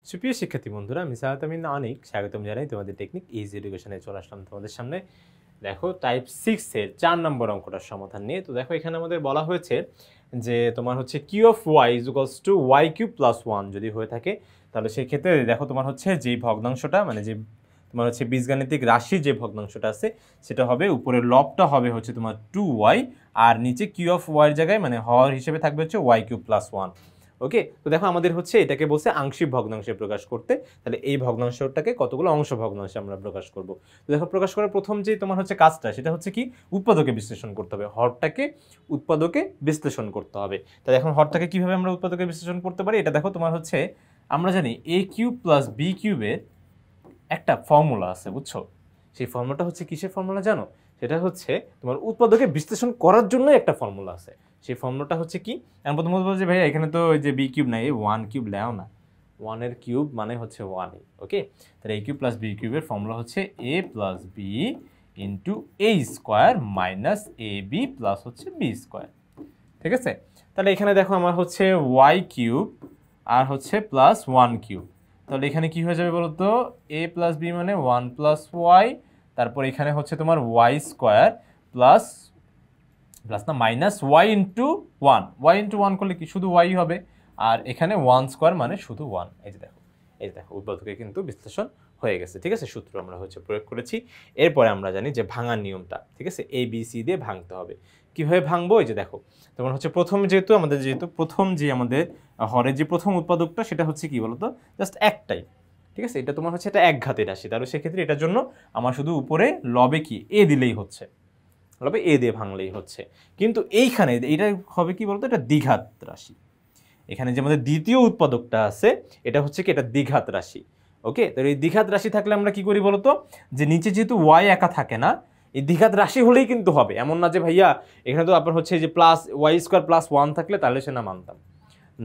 সুপ্রিয় শিক্ষার্থী বন্ধুরা, আমি সাহাত আমিন অনেক স্বাগতম জানাই তোমাদের টেকনিক ইজি এডুকেশনে। চলে আসলাম তোমাদের সামনে। দেখো টাইপ 6 এর 4 নম্বর অঙ্কটার সমাধান নিয়ে। তো দেখো এখানে আমাদের বলা হয়েছে যে তোমার হচ্ছে Q of Y is equals to Y cube plus 1 যদি হয়ে থাকে, তাহলে সেই ক্ষেত্রে দেখো তোমার হচ্ছে যেই ভগ্নাংশটা মানে যে তোমার হচ্ছে বীজগাণিতিক রাশির যে ভগ্নাংশটা আছে সেটা হবে, উপরের লবটা হবে হচ্ছে তোমার 2y, আর নিচে কিউ অফ ওয়াই এর জায়গায় মানে হর হিসেবে থাকবে হচ্ছে ওয়াই কিউব প্লাস 1। ওকে, তো দেখো আমাদের হচ্ছে এটাকে বলছে আংশিক ভগ্নাংশে প্রকাশ করতে। তাহলে এই ভগ্নাংশটাকে কতগুলো অংশ ভগ্নাংশে আমরা প্রকাশ করব। তো দেখো প্রকাশ করার প্রথম যে তোমার হচ্ছে কাজটা সেটা হচ্ছে কি, উৎপাদকে বিশ্লেষণ করতে হবে, হরটাকে উৎপাদকে বিশ্লেষণ করতে হবে। তাহলে এখন হরটাকে কিভাবে আমরা উৎপাদকে বিশ্লেষণ করতে পারি, এটা দেখো তোমার হচ্ছে আমরা জানি এ কিউব প্লাস বি কিউবের একটা ফর্মুলা আছে, বুঝছো? সেই ফর্মুলাটা হচ্ছে কিসের ফর্মুলা জানো? সেটা হচ্ছে তোমার উৎপাদকে বিশ্লেষণ করার জন্য একটা ফর্মুলা আছে। সেই ফর্মুলাটা হচ্ছে কি, আমি প্রথমত বলছি ভাইয়া এখানে তো ওই যে বি কিউব নাই, 1 কিউব লেও না, 1 এর কিউব মানে হচ্ছে 1। ওকে, তাহলে এ কিউব প্লাস বি কিউবের ফর্মুলা হচ্ছে এ plus B into A square minus A B plus হচ্ছে বি স্কোয়ার। ঠিক আছে, তাহলে এখানে দেখো আমার হচ্ছে ওয়াই কিউব আর হচ্ছে প্লাস 1 কিউব। তাহলে এখানে কি হয়ে যাবে বলো তো, এ প্লাস বি মানে 1 প্লাস ওয়াই, তারপর এখানে হচ্ছে তোমার ওয়াই স্কোয়ার প্লাস প্লাস না minus Y into 1, Y into 1 করলে কি শুধু ওয়াই হবে, আর এখানে 1 স্কোয়ার মানে শুধু 1। এই যে দেখো, এই যে দেখো উৎপাদকে কিন্তু বিশ্লেষণ হয়ে গেছে। ঠিক আছে, সূত্র আমরা হচ্ছে প্রয়োগ করেছি। এরপরে আমরা জানি যে ভাঙার নিয়মটা, ঠিক আছে, এ বি সি দিয়ে ভাঙতে হবে। কীভাবে ভাঙবো, এই যে দেখো তোমার হচ্ছে প্রথম যেহেতু প্রথম যে আমাদের হরের যে প্রথম উৎপাদকটা সেটা হচ্ছে কি বলতো, জাস্ট একটাই। ঠিক আছে, এটা তোমার হচ্ছে এটা এক ঘাতের রাশি, তাহলে সেক্ষেত্রে এটার জন্য আমার শুধু উপরে লবে কি এ দিলেই হচ্ছে, লবে এ দিয়ে ভাঙলেই হচ্ছে। কিন্তু এইখানে এটা হবে কি বলতো, এটা দ্বিঘাত রাশি। এখানে যে আমাদের দ্বিতীয় উৎপাদকটা আছে এটা হচ্ছে কি, এটা দ্বিঘাত রাশি। ওকে, তো এই দ্বিঘাত রাশি থাকলে আমরা কি করি বলতো, যে নিচে যেহেতু ওয়াই একা থাকে না, এই দ্বিঘাত রাশি হলেই কিন্তু হবে, এমন না যে ভাইয়া এখানে তো আপনার হচ্ছে যে প্লাস ওয়াই স্কোয়ার প্লাস 1 থাকলে তাহলে সে না মানতাম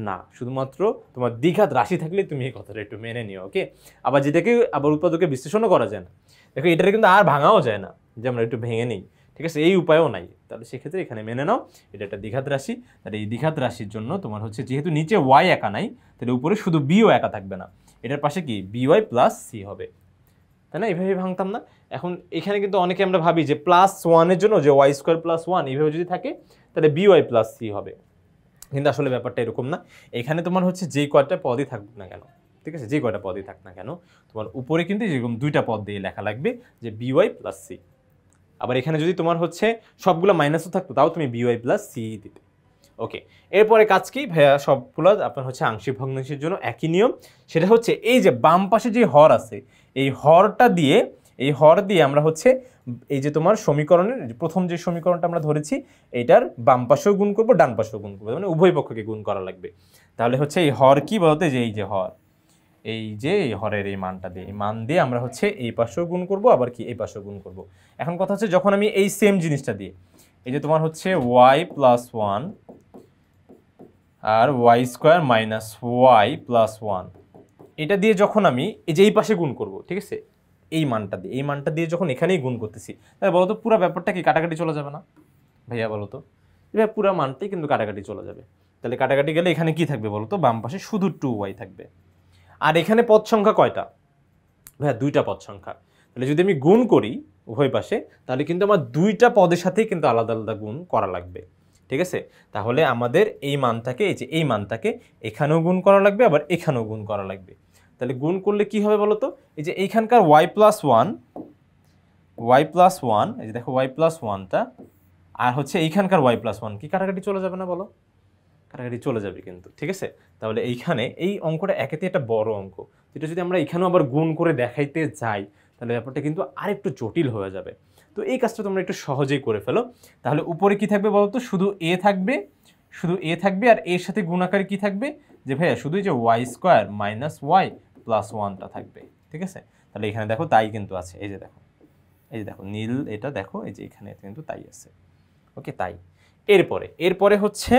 না, শুধুমাত্র তোমার দ্বিঘাত রাশি থাকলে তুমি এই কথাটা একটু মেনে নিও। ওকে, আবার যেটাকে আবার উৎপাদকে বিশ্লেষণও করা যায় না, দেখো এটাকে কিন্তু আর ভাঙাও যায় না যে আমরা একটু ভেঙে নিই। ঠিক আছে, এই উপায়ও নাই, তাহলে সেক্ষেত্রে এখানে মেনে নাও এটা একটা দ্বিঘাত রাশি। তাহলে এই দ্বিঘাত রাশির জন্য তোমার হচ্ছে যেহেতু নিচে ওয়াই একা নাই, তাহলে উপরে শুধু বিও একা থাকবে না, এটার পাশে কি বিওয়াই প্লাস সি হবে, তাই না? এইভাবে ভাঙতাম না। এখন এখানে কিন্তু অনেকে আমরা ভাবি যে প্লাস 1-এর জন্য যে ওয়াই স্কোয়ার প্লাস 1 এইভাবে যদি থাকে তাহলে বিওয়াই প্লাস সি হবে, কিন্তু আসলে ব্যাপারটা এরকম না। এখানে তোমার হচ্ছে যেই কয়টা পদই থাকুক না কেন, ঠিক আছে, যেই কয়টা পদই থাক না কেন, তোমার উপরে কিন্তু যেরকম দুইটা পদ দিয়ে লেখা লাগবে যে বিওয়াই প্লাস সি। আবার এখানে যদি তোমার হচ্ছে সবগুলো মাইনাসও থাকতো তাও তুমি বিওয়াই প্লাস সি দিতে। ওকে, এরপরে কাজ কি ভাইয়া, সবগুলো আপনার হচ্ছে আংশিক ভগ্নাংশের জন্য একই নিয়ম। সেটা হচ্ছে এই যে বাম পাশে যে হর আছে, এই হরটা দিয়ে এই হর দিয়ে আমরা হচ্ছে এই যে তোমার সমীকরণের প্রথম যে সমীকরণটা আমরা ধরেছি এইটার বাম পাশেও গুণ করবো ডান পাশেও গুণ করবো, মানে উভয় পক্ষকে গুণ করা লাগবে। তাহলে হচ্ছে এই হর কি বলতে, যে এই যে হর, এই যে এই হরের এই মানটা দিয়ে, এই মান দিয়ে আমরা হচ্ছে এই পাশেও গুণ করব, আবার কি এই পাশেও গুণ করব। এখন কথা হচ্ছে যখন আমি এই সেম জিনিসটা দিয়ে এই যে তোমার হচ্ছে ওয়াই প্লাস 1 আর Y square minus Y plus 1 এটা দিয়ে যখন আমি এই যে এই পাশে গুণ করব, ঠিক আছে, এই মানটা দিয়ে যখন এখানেই গুণ করতেছি, তাহলে বলতো পুরো ব্যাপারটা কি কাটাকাটি চলে যাবে না ভাইয়া? বলো তো, এবার পুরো মানটাই কিন্তু কাটাকাটি চলে যাবে। তাহলে কাটাকাটি গেলে এখানে কি থাকবে বলতো, বাম পাশে শুধু 2y থাকবে। আর এখানে পদ সংখ্যা কয়টা ভাইয়া? দুইটা পদ সংখ্যা। তাহলে যদি আমি গুণ করি উভয় পাশে, তাহলে কিন্তু আমার দুইটা পদের সাথেই কিন্তু আলাদা আলাদা গুণ করা লাগবে। ঠিক আছে, তাহলে আমাদের এই মানটাকে এই যে এই মানটাকে এখানেও গুণ করা লাগবে, আবার এখানেও গুণ করা লাগবে। তাহলে গুণ করলে কি হবে বলতো, এই যে এইখানকার ওয়াই প্লাস 1 এই যে দেখো ওয়াই প্লাস 1টা আর হচ্ছে এইখানকার ওয়াই প্লাস 1 কি কাটাকাটি চলে যাবে না বলো? কাটাকাটি চলে যাবে কিন্তু। ঠিক আছে, তাহলে এইখানে এই অঙ্কটা একেতে একটা বড় অঙ্ক, যেটা যদি আমরা এখানেও আবার গুণ করে দেখাইতে যাই তাহলে ব্যাপারটা কিন্তু আরেকটু জটিল হয়ে যাবে। তো এই কাজটা তোমরা একটু সহজেই করে ফেলো। তাহলে উপরে কি থাকবে বলতো, শুধু এ থাকবে, আর এর সাথে গুণাকারে কি থাকবে, যে ভাইয়া শুধু যে Y square minus Y plus 1টা থাকবে। ঠিক আছে, তাহলে এখানে দেখো তাই কিন্তু আছে, এই যে দেখো নীল, এটা দেখো এই যে এখানে কিন্তু তাই আছে। ওকে, তাই এরপরে হচ্ছে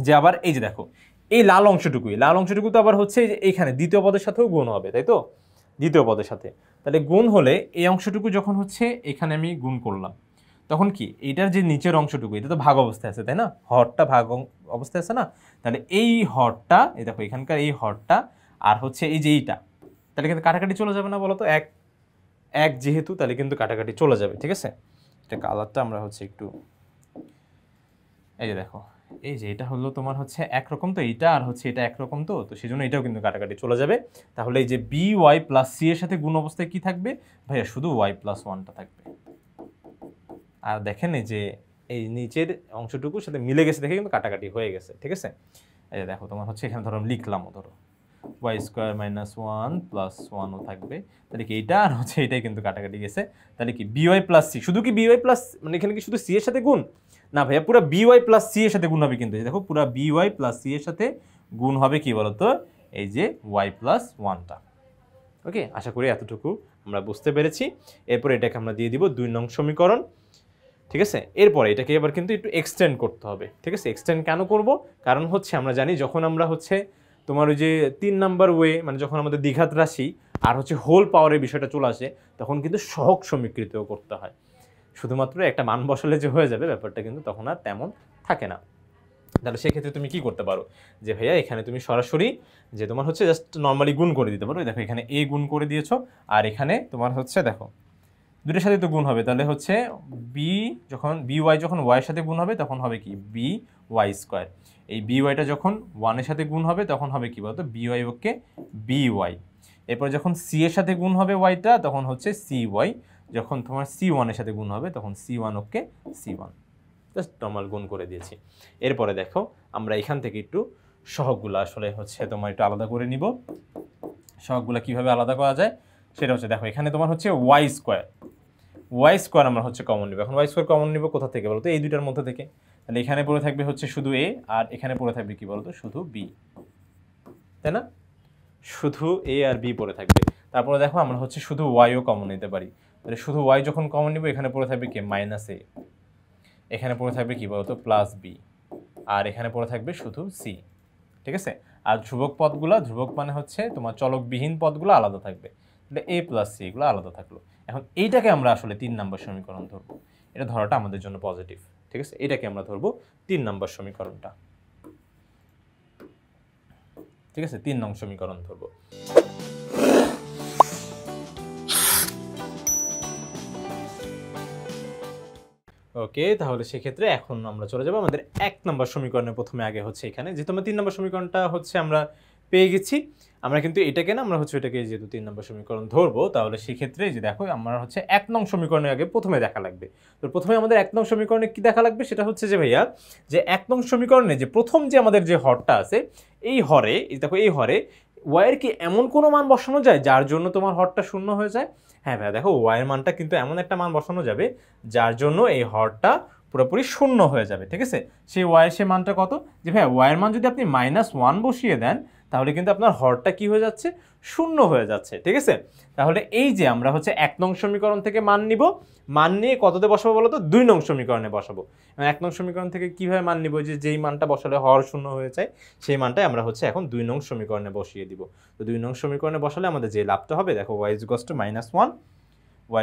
যে আবার এই যে দেখো এই লাল অংশটুকু তো আবার হচ্ছে যে এইখানে দ্বিতীয় পদের সাথেও গুণ হবে, তাই তো? দ্বিতীয় পদের সাথে তাহলে গুণ হলে এই অংশটুকু যখন হচ্ছে এখানে আমি গুণ করলাম, তখন কি এটার যে নিচের অংশটুকু এটা তো ভাগ অবস্থায় আছে, তাই না? হরটা ভাগ অবস্থায় আছে না, তাহলে এই হরটা এই দেখো এখানকার এই হরটা আর হচ্ছে এই যে এইটা, তাহলে কিন্তু কাটাকাটি চলে যাবে না বলো তো? এক এক যেহেতু, তাহলে কিন্তু কাটাকাটি চলে যাবে, ঠিক আছে? এটা কালারটা আমরা হচ্ছে একটু, এই যে দেখো, এই যে এটা হলো তোমার হচ্ছে একরকম, তো এইটা আর হচ্ছে এটা একরকম, তো সেই জন্য এটাও কিন্তু কাটাকাটি চলে যাবে। তাহলে এই যে বি ওয়াই প্লাস সি এর সাথে গুণ অবস্থায় কি থাকবে ভাইয়া? শুধু ওয়াই প্লাস ওয়ানটা থাকবে। আর দেখেন এই যে এই নিচের অংশটুকুর সাথে মিলে গেছে দেখে কিন্তু কাটাকাটি হয়ে গেছে, ঠিক আছে? এই যে দেখো তোমার হচ্ছে এখানে ধরো লিখলামও, ধরো Y square minus one plus ওয়ানও থাকবে, তাহলে কি এইটা আর হচ্ছে এটাই কিন্তু কাটাকাটি গেছে। তাহলে কি বিওয়াই প্লাস সি, শুধু কি বিওয়াই প্লাস, মানে এখানে কি শুধু সি এর সাথে গুণ? না ভাইয়া, পুরো বিওয়াই প্লাস সি এর সাথে গুণ হবে কিন্তু। দেখো পুরো বিওয়াই প্লাস সি এর সাথে গুণ হবে কি বলতো? এই যে ওয়াই প্লাস ওয়ানটা। ওকে, আশা করি এতটুকু আমরা বুঝতে পেরেছি। এরপর এটাকে আমরা দিয়ে দিব 2 নং সমীকরণ, ঠিক আছে? এরপরে এটাকে এবার কিন্তু একটু এক্সটেন্ড করতে হবে, ঠিক আছে? এক্সটেন্ড কেন করব? কারণ হচ্ছে আমরা জানি যখন আমরা হচ্ছে তোমার ওই যে 3 নাম্বার ওয়ে, মানে যখন আমাদের দ্বিঘাত রাশি আর হচ্ছে হোল পাওয়ারের বিষয়টা চলে আসে, তখন কিন্তু সহগ সমীকৃত করতে হয়। শুধুমাত্র একটা মান বসালে যে হয়ে যাবে ব্যাপারটা কিন্তু তখন আর তেমন থাকে না। তাহলে সেক্ষেত্রে তুমি কি করতে পারো যে ভাইয়া এখানে তুমি সরাসরি যে তোমার হচ্ছে জাস্ট নর্মালি গুণ করে দিতে পারো। দেখো এখানে এ গুণ করে দিয়েছো, আর এখানে তোমার হচ্ছে দেখো দুটোর সাথে তো গুণ হবে, তাহলে হচ্ছে বি যখন বি ওয়াই যখন ওয়াইয়ের সাথে গুণ হবে তখন হবে কি বি ওয়াই স্কোয়ার। এই বি ওয়াইটা যখন ওয়ানের সাথে গুণ হবে তখন হবে কি বলতো? B Y okay B Y. এরপর যখন সি এর সাথে গুণ হবে ওয়াইটা তখন হচ্ছে সি ওয়াই। যখন তোমার সি ওয়ানের সাথে গুণ হবে তখন C one okay C one. Just normal গুণ করে দিয়েছি। এরপরে দেখো আমরা এখান থেকে একটু সহগগুলো আসলে হচ্ছে তোমার একটু আলাদা করে নিব। সহগগুলো কীভাবে আলাদা করা যায় সেটা হচ্ছে দেখো, এখানে তোমার হচ্ছে ওয়াই স্কোয়ার, ওয়াই স্কোয়ার আমরা হচ্ছে কমন নিব। এখন ওয়াই স্কোয়ার কমন নিব কোথা থেকে বলতো? এই দুইটার মধ্যে থেকে। তাহলে এখানে পড়ে থাকবে হচ্ছে শুধু এ, আর এখানে পড়ে থাকবে কি বলতো? শুধু বি, তাই না? শুধু এ আর বি পড়ে থাকবে। তারপরে দেখো আমরা হচ্ছে শুধু ওয়াইও কমন নিতে পারি। তাহলে শুধু ওয়াই যখন কমন নিব এখানে পড়ে থাকবে কি মাইনাস এ, এখানে পড়ে থাকবে কি বলতো? প্লাস বি, আর এখানে পড়ে থাকবে শুধু সি, ঠিক আছে? আর ধ্রুবক পদগুলো, ধ্রুবক মানে হচ্ছে তোমার চলকবিহীন পদগুলো আলাদা থাকবে। তাহলে এ প্লাস সি এগুলো আলাদা থাকলো। এখন এইটাকে আমরা আসলে 3 নম্বর সমীকরণ ধরবো। এটা ধরাটা আমাদের জন্য পজিটিভ, ঠিক আছে? এটাকে আমরা ধরবো 3 নম্বর সমীকরণটা, ঠিক আছে? 3 নং সমীকরণ ধরবো। ওকে, তাহলে সেক্ষেত্রে এখন আমরা চলে যাবো আমাদের 1 নম্বর সমীকরণের প্রথমে। আগে হচ্ছে এখানে যেহেতু আমরা 3 নম্বর সমীকরণটা হচ্ছে আমরা পেয়ে গেছি, আমরা কিন্তু এটাকে না, আমরা হচ্ছে এটাকে যেহেতু 3 নম্বর সমীকরণ ধরবো, তাহলে সেক্ষেত্রে যে দেখো আমরা হচ্ছে 1 নং সমীকরণের আগে প্রথমে দেখা লাগবে। তো প্রথমে আমাদের 1 নং সমীকরণে কি দেখা লাগবে সেটা হচ্ছে যে ভাইয়া, যে 1 নং সমীকরণে যে প্রথম যে আমাদের যে হরটা আছে, এই হরে দেখো, এই হরে ওয়াইয়ের কি এমন কোনো মান বসানো যায় যার জন্য তোমার হরটা শূন্য হয়ে যায়? হ্যাঁ ভাইয়া, দেখো ওয়াইয়ের মানটা কিন্তু এমন একটা মান বসানো যাবে যার জন্য এই হরটা পুরোপুরি শূন্য হয়ে যাবে, ঠিক আছে? সেই ওয়াইয়ের সে মানটা কত? যে ভাইয়া ওয়াইয়ের মান যদি আপনি -1 বসিয়ে দেন তাহলে কিন্তু আপনার হরটা কি হয়ে যাচ্ছে? শূন্য হয়ে যাচ্ছে, ঠিক আছে? তাহলে এই যে আমরা হচ্ছে 1 নং সমীকরণ থেকে মান নিব, মান নিয়ে কততে বসাবো বলো তো? 2 নং সমীকরণে বসাবো। 1 নং সমীকরণ থেকে কিভাবে মান নিব? যে যেই মানটা বসালে হর শূন্য হয়ে যায় সেই মানটাই আমরা হচ্ছে এখন 2 নং সমীকরণে বসিয়ে দিব। তো 2 নং সমীকরণে বসালে আমাদের যে লাভটা হবে, দেখো y = -1,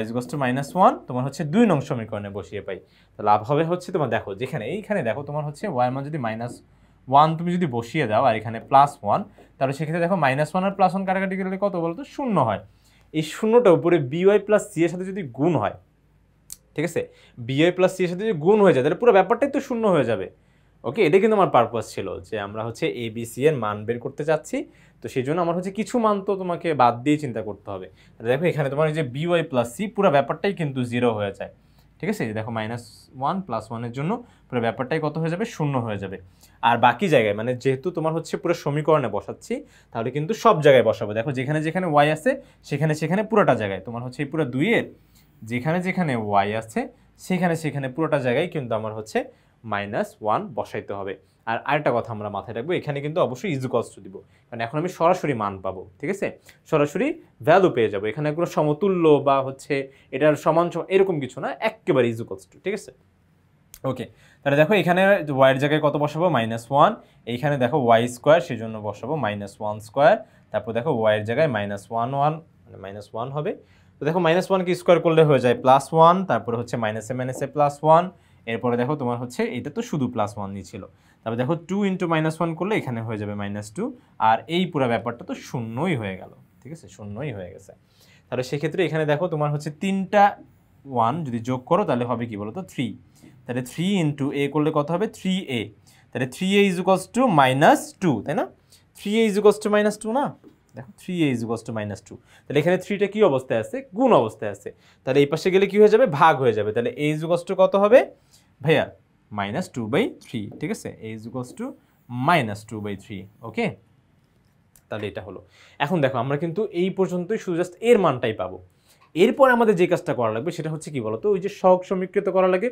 y = -1 তোমার হচ্ছে 2 নং সমীকরণে বসিয়ে পাই। তো লাভ হবে হচ্ছে তোমার দেখো, যেখানে এইখানে দেখো তোমার হচ্ছে y এর মান যদি -1 তুমি যদি বসিয়ে দাও আর এখানে +1, তাহলে সেক্ষেত্রে দেখো -1 আর +1 কাটাকাটি করলে কত বলতো? শূন্য হয়। এই শূন্যটা উপরে by + c এর সাথে যদি গুণ হয়, ঠিক আছে? by + c এর সাথে যদি গুণ হয়ে যায় তাহলে পুরো ব্যাপারটাই তো শূন্য হয়ে যাবে। ওকে, এটা কিন্তু আমার পারপাস ছিল যে আমরা হচ্ছে a b c এর মান বের করতে চাচ্ছি। তো সেই জন্য আমার হচ্ছে কিছু মান তো তোমাকে বাদ দিয়ে চিন্তা করতে হবে। দেখো এখানে তোমার এই যে by + c পুরো ব্যাপারটাই কিন্তু 0 হয়ে যায়, ঠিক আছে? দেখো -1 + 1 এর জন্য পুরো ব্যাপারটাই কত হয়ে যাবে? শূন্য হয়ে যাবে। আর বাকি জায়গায় মানে যেহেতু তোমার হচ্ছে পুরো সমীকরণে বসাচ্ছি, তাহলে কিন্তু সব জায়গায় বসাবো। দেখো যেখানে যেখানে y আছে সেখানে সেখানে পুরোটা জায়গায় তোমার হচ্ছে এই পুরো 2 এর যেখানে যেখানে y আছে সেখানে সেখানে পুরোটা জায়গায় কিন্তু আমার হচ্ছে -1 বসাইতে হবে। আর আরেকটা কথা আমরা মাথায় রাখবো, এখানে কিন্তু অবশ্যই ইকুয়ালস টু দিব, কারণ এখন আমি সরাসরি মান পাবো, ঠিক আছে? সরাসরি ভ্যালু পেয়ে যাবো। এখানে কোনো সমতুল্য বা হচ্ছে এটার সমান এরকম কিছু না, একেবারে ইকুয়ালস টু, ঠিক আছে? ওকে, তাহলে দেখো এখানে ওয়াইয়ের জায়গায় কত বসাবো? -1। এইখানে দেখো ওয়াই স্কোয়ার, সেজন্য বসাবো -1²। তারপর দেখো ওয়াইয়ের জায়গায় -1 মানে -1 হবে। তো দেখো -1 কে স্কোয়ার করলে হয়ে যায় +1, তারপরে হচ্ছে -a - +1। এরপরে দেখো তোমার হচ্ছে এটা তো শুধু +1 ই ছিল, তারপর দেখো 2 × -1 করলে এখানে হয়ে যাবে -2, আর এই পুরো ব্যাপারটা তো শূন্যই হয়ে গেল, ঠিক আছে, শূন্যই হয়ে গেছে। তাহলে সেক্ষেত্রে এখানে দেখো তোমার হচ্ছে 3টা 1 যদি যোগ করো তাহলে হবে কি বলো তো 3, তাহলে 3 × a করলে কত হবে 3a, তাহলে 3a = -2, তাই না, 3a = -2 না, দেখো 3a = -2, তাহলে এখানে 3টা কি অবস্থায় আছে, গুণ অবস্থায় আছে, তাহলে এই পাশে গেলে কি হয়ে যাবে, ভাগ হয়ে যাবে, তাহলে a = কত হবে ভাইয়া -2/3, ঠিক আছে, a = -2/3, ওকে। তাহলে এটা হলো। এখন দেখো আমরা কিন্তু এই পর্যন্তই শুধু জাস্ট এর মানটাই পাবো। এরপর আমাদের যে কাজটা করা লাগবে সেটা হচ্ছে কি বলতো, ওই যে সহগ সমীকৃত করা লাগে,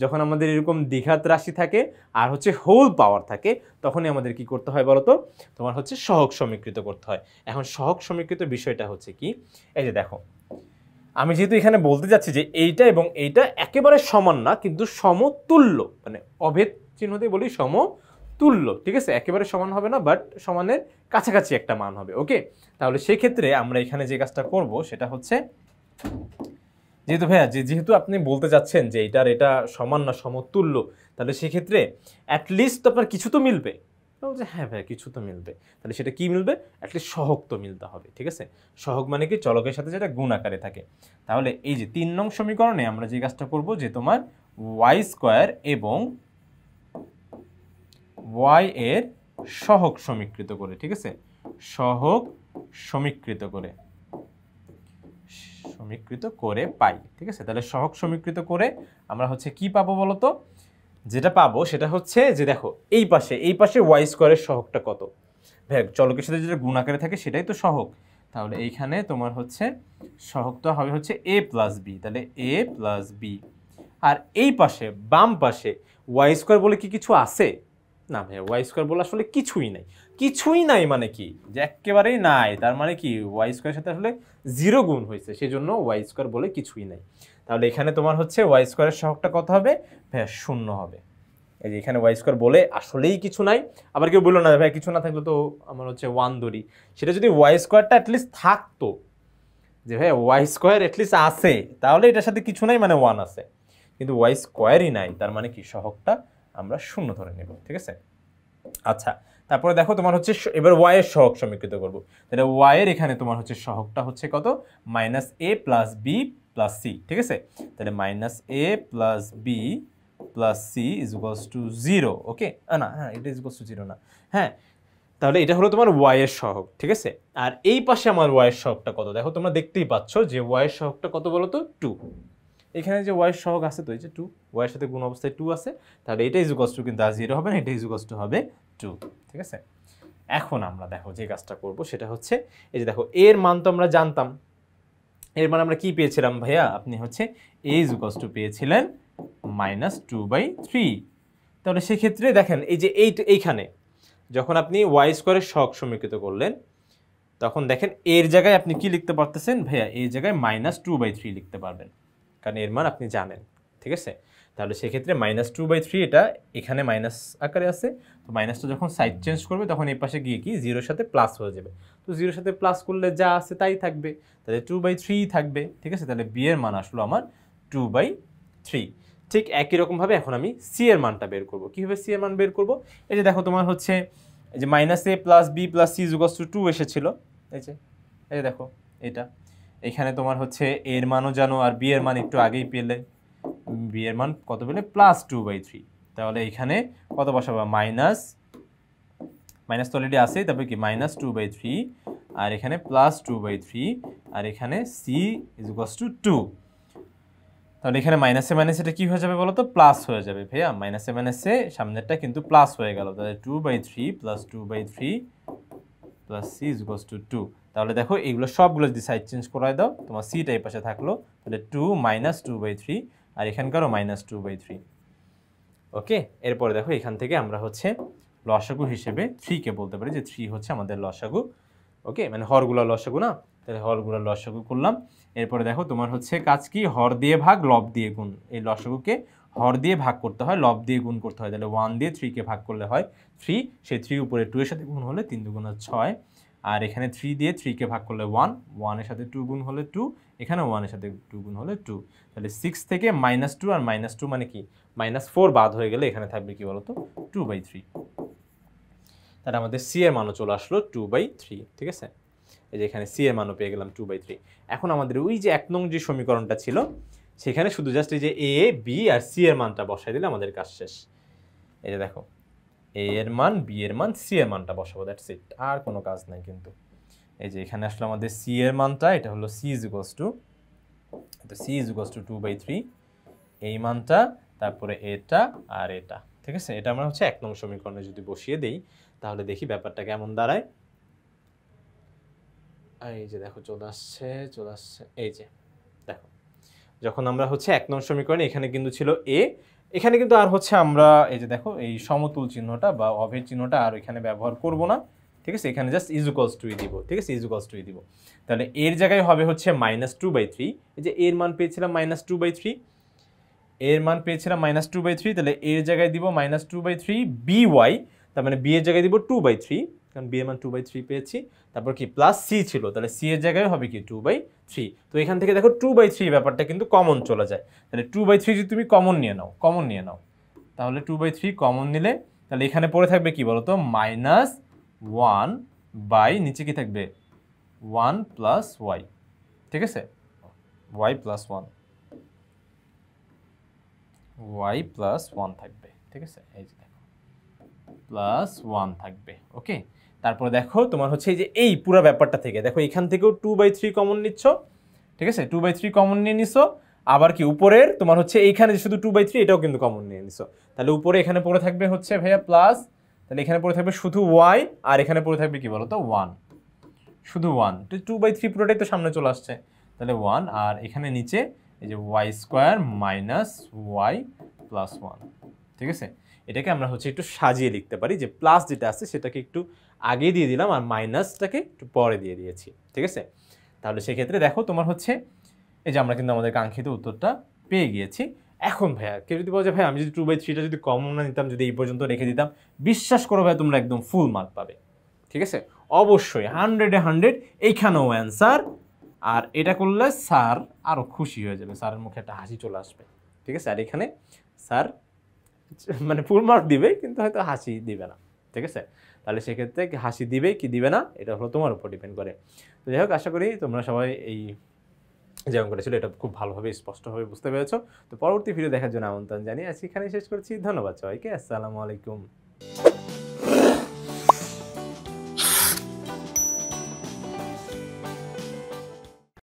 যখন আমাদের এরকম দ্বিঘাত রাশি থাকে আর হচ্ছে হোল পাওয়ার থাকে তখনই আমাদের কি করতে হয় বলতো, তোমার হচ্ছে সহগ সমীকৃত করতে হয়। এখন সহগ সমীকৃত বিষয়টা হচ্ছে কি, এই যে দেখো আমি যেহেতু এখানে বলতে যাচ্ছি যে এইটা এবং এইটা একেবারে সমান না কিন্তু সমতুল্য, মানে অভেদ চিহ্ন দিয়ে বলি সমতুল্য, ঠিক আছে, একেবারে সমান হবে না বাট সমানের কাছাকাছি একটা মান হবে, ওকে। তাহলে সেই ক্ষেত্রে আমরা এখানে যে কাজটা করব সেটা হচ্ছে, যেহেতু ভাইয়া যেহেতু আপনি বলতে যাচ্ছেন যে এটার এটা সমান না সমতুল্য, তাহলে সেক্ষেত্রে অ্যাটলিস্ট আপনার কিছু তো মিলবে, যে হ্যাঁ ভাইয়া কিছু তো মিলবে, তাহলে সেটা কি মিলবে, অ্যাটলিস্ট সহগ তো মিলতে হবে, ঠিক আছে। সহগ মানে কি, চলকের সাথে যেটা গুণ আকারে থাকে। তাহলে এই যে 3 নং সমীকরণে আমরা যে কাজটা করব যে তোমার y² এবং y এর সহগ সমীকৃত করে, ঠিক আছে, সহগ সমীকৃত করে পাই, ঠিক আছে। তাহলে সহগ সমীকৃত করে আমরা হচ্ছে কি পাবো বলতো, যেটা পাবো সেটা হচ্ছে যে দেখো এই পাশে y² এর সহগটা কত, ভাই চলকের সাথে যেটা গুণ আকারে থাকে সেটাই তো সহগ, তাহলে এইখানে তোমার হচ্ছে সহগটা হবে হচ্ছে a + b, তাহলে a + b, আর এই পাশে বাম পাশে y² বলে কি কিছু আছে, না ভাই y² বলে আসলে কিছুই নাই মানে কি, যে একেবারেই নাই, তার মানে কি y² এর সাথে আসলে 0 গুণ হয়েছে, সেজন্য y² বলে কিছুই নাই। তাহলে এখানে তোমার হচ্ছে y² এর সহগটা কত হবে ভাই, 0 হবে। এই যে এখানে y² বলে আসলেই কিছু নাই, আবার কেউ বললো না ভাই কিছু না থাকলে তো আমার হচ্ছে 1 ধরি, সেটা যদি y²টা অ্যাটলিস্ট থাকতো, যে ভাই y² অ্যাটলিস্ট আছে, তাহলে এটার সাথে কিছু নাই মানে 1 আছে, কিন্তু y²ই নাই, তার মানে কি সহগটা আমরা 0 ধরে নেব, ঠিক আছে। আচ্ছা, তারপরে দেখো তোমার হচ্ছে এবার y এর সহগ সমীকৃত করব, তাহলে y এর এখানে তোমার হচ্ছে সহগটা হচ্ছে কত, -a + b + c, ঠিক আছে, তাহলে -a + b + c = 0, ওকে, না হ্যাঁ এটা = 0 না, হ্যাঁ, তাহলে এটা হলো তোমার y এর সহগ, ঠিক আছে। আর এই পাশে আমার y এর সহগটা কত, দেখো তোমরা দেখতেই পাচ্ছ যে y এর সহগটা কত বলো তো 2, এখানে যে y এর সহগ আছে তো এই যে 2, y এর সাথে গুণ অবস্থায় 2 আছে, তাহলে এটা = কিন্তু আর 0 হবে না, এটা = হবে 2, ঠিক আছে। এখন আমরা দেখো যে কাজটা করব সেটা হচ্ছে, এই যে দেখো এর মান তো আমরা জানতাম, এর মান আমরা কি পেয়েছিলাম ভাইয়া, আপনি হচ্ছে a = পেয়েছিলেন -2/3, তাহলে সেক্ষেত্রে দেখেন এই যে এইখানে যখন আপনি y² এর সহগ সমীকৃত করলেন তখন দেখেন এর জায়গায় আপনি কি লিখতে পারতেছেন ভাইয়া, এই জায়গায় -2/3 লিখতে পারবেন, কারণ এর মান আপনি জানেন, ঠিক আছে। তাহলে সেক্ষেত্রে -2/3 এটা এখানে মাইনাস আকারে আছে, তো মাইনাসটা যখন সাইড চেঞ্জ করবে তখন এই পাশে গিয়ে কি 0-এর সাথে প্লাস হয়ে যাবে, তো 0-এর সাথে প্লাস করলে যা আছে তাই থাকবে, তাহলে 2/3 থাকবে, ঠিক আছে। তাহলে b এর মান আসলো আমার 2/3। ঠিক একই রকমভাবে এখন আমি c এর মানটা বের করব। কীভাবে c এর মান বের করব, এই যে দেখো তোমার হচ্ছে এই যে -a + b + c = 2 এসেছিল, এই যে দেখো এটা, এখানে তোমার হচ্ছে এর মানও জানো আর b এর মান একটু আগেই পেলে, b এর মান কত পেলে +2/3, তাহলে এখানে কত বসাবো, মাইনাস তো অলরেডি আছে, তারপরে কি -2/3 আর এখানে +2/3 আর এখানে c = 2, তাহলে এখানে মাইনাসে এটা কি হয়ে যাবে বলো তো, প্লাস হয়ে যাবে ভাইয়া, মাইনাসে সামনেরটা কিন্তু প্লাস হয়ে গেল, তাহলে 2/3 + 2/3 + c = 2, তাহলে দেখো এইগুলো সবগুলো যদি সাইড চেঞ্জ করায় দাও তোমার সিটা এই পাশে থাকলো, তাহলে 2 - 2/3 আর এখানকারও -2/3, ওকে। এরপরে দেখো এখান থেকে আমরা হচ্ছে লসাগু হিসেবে 3 কে বলতে পারি যে 3 হচ্ছে আমাদের লসাগু, ওকে, মানে হরগুলোর লসাগু না, তাহলে হরগুলোর লসাগু করলাম। এরপরে দেখো তোমার হচ্ছে কাজ কি, হর দিয়ে ভাগ লব দিয়ে গুণ, এই লসাগুকে হর দিয়ে ভাগ করতে হয়, লব দিয়ে গুণ করতে হয়, তাহলে 1 দিয়ে 3 কে ভাগ করলে হয় 3, সেই 3 উপরে 2 এর সাথে গুণ হলে 3 × 2 = 6, আর এখানে 3 দিয়ে 3 কে ভাগ করলে 1, 1 এর সাথে 2 গুণ হলে 2, এখানে 1 এর সাথে 2 গুণ হলে 2। তাহলে 6 থেকে -2 আর -2 মানে কি -4 বাদ হয়ে গেলে এখানে থাকবে কি বলতো 2/3। তাহলে আমাদের c এর মানও চলে আসলো 2/3, ঠিক আছে? এই যে এখানে c এর মানও পেয়ে গেলাম 2/3। এখন আমাদের ওই যে 1 নং যে সমীকরণটা ছিল সেখানে শুধু জাস্ট এই যে a, b আর c এর মানটা বসাই দিলে আমাদের কাজ শেষ। এই যে দেখো a এর মান, b এর মান, c এর মানটা বসাবো, দ্যাটস ইট, আর কোনো কাজ নাই কিন্তু। এই যে এখানে আসলে আমাদের c এর মানটা, এটা হলো c = 2/3, এই মানটা, তারপরে এটা আর এটা, ঠিক আছে? এটা আমরা হচ্ছে 1 নং সমীকরণে যদি বসিয়ে দেই তাহলে দেখি ব্যাপারটা কেমন দাঁড়ায়। এই যে দেখো চলে আসছে, এই যে দেখো যখন আমরা হচ্ছে 1 নং সমীকরণে এখানে কিন্তু ছিল a, এখানে কিন্তু আর হচ্ছে আমরা এই যে দেখো এই সমতুল চিহ্নটা বা অভেদ চিহ্নটা আর এখানে ব্যবহার করব না, ঠিক আছে? এখানে জাস্ট ইজ টু দিব, ঠিক আছে? ইজ টু দিব। তাহলে এর জায়গায় হবে হচ্ছে -2/3। এই যে এর মান পেয়েছিলাম -2/3, এর মান পেয়েছিলাম -2/3, তাহলে এর জায়গায় দিব -2/3 by, তার মানে b এর জায়গায় দিব 2/3, কারণ b এর মান 2/3 পেয়েছি। তারপর কি প্লাস c ছিল, তাহলে c এর জায়গায় হবে কি 2/3। তো এখান থেকে দেখো 2/3 ব্যাপারটা কিন্তু কমন চলে যায়। তাহলে 2/3 যদি তুমি কমন নিয়ে নাও, তাহলে 2/3 কমন নিলে তাহলে এখানে পড়ে থাকবে কি বলতো -1 বাই নিচে কি থাকবে 1 প্লাস y, ঠিক আছে? y প্লাস 1, y প্লাস 1 থাকবে, ঠিক আছে? এই যে দেখো প্লাস 1 থাকবে, ওকে? তারপর দেখো তোমার হচ্ছে এই যে এই পুরো ব্যাপারটা থেকে দেখো এখান থেকেও 2/3 কমন নিচ্ছ, ঠিক আছে? 2/3 কমন নিয়ে নিছো, আবার কি উপরের তোমার হচ্ছে এইখানে শুধু 2/3 এটাও কিন্তু কমন নিয়ে নিছো। তাহলে উপরে এখানে পড়ে থাকবে হচ্ছে ভাইয়া প্লাস, তাহলে এখানে পড়ে থাকবে শুধু y, আর এখানে পড়ে থাকবে কি বলতো 1, শুধু 1। তো 2/3 পুরোটাই তো সামনে চলে আসছে, তাহলে 1, আর এখানে নিচে এই যে y square minus y plus 1, ঠিক আছে? এটাকে আমরা হচ্ছে একটু সাজিয়ে লিখতে পারি যে প্লাস যেটা আছে সেটাকে একটু আগে দিয়ে দিলাম আর মাইনাসটাকে একটু পরে দিয়ে দিয়েছি, ঠিক আছে? তাহলে সেক্ষেত্রে দেখো তোমার হচ্ছে এই যে আমরা কিন্তু আমাদের কাঙ্ক্ষিত উত্তরটা পেয়ে গিয়েছি। এখন ভাইয়া কেউ যদি বলে যে ভাই আমি যদি 2/3টা যদি কমন না নিতাম, যদি এই পর্যন্ত রেখে দিতাম, বিশ্বাস করো ভাই তোমরা একদম ফুল মার্ক পাবে, ঠিক আছে? অবশ্যই 100-এ 100 এইখানেও অ্যান্সার। আর এটা করলে স্যার আরও খুশি হয়ে যাবে, স্যারের মুখে একটা হাসি চলে আসবে, ঠিক আছে? আর এখানে স্যার মানে ফুল মার্ক দিবে কিন্তু হয়তো হাসি দিবে না, ঠিক আছে? তাহলে সেক্ষেত্রে হাসি দিবে কি দিবে না এটা হলো তোমার উপর ডিপেন্ড করে। তো যাই হোক, আশা করি তোমরা সবাই এই যেমন করেছিল এটা খুব ভালোভাবে স্পষ্টভাবে বুঝতে পেরেছো। তো পরবর্তী ভিডিও দেখার জন্য আমন্ত্রণ জানিয়ে আজকে এখানেই শেষ করছি। ধন্যবাদ সবাইকে, আসসালামু আলাইকুম।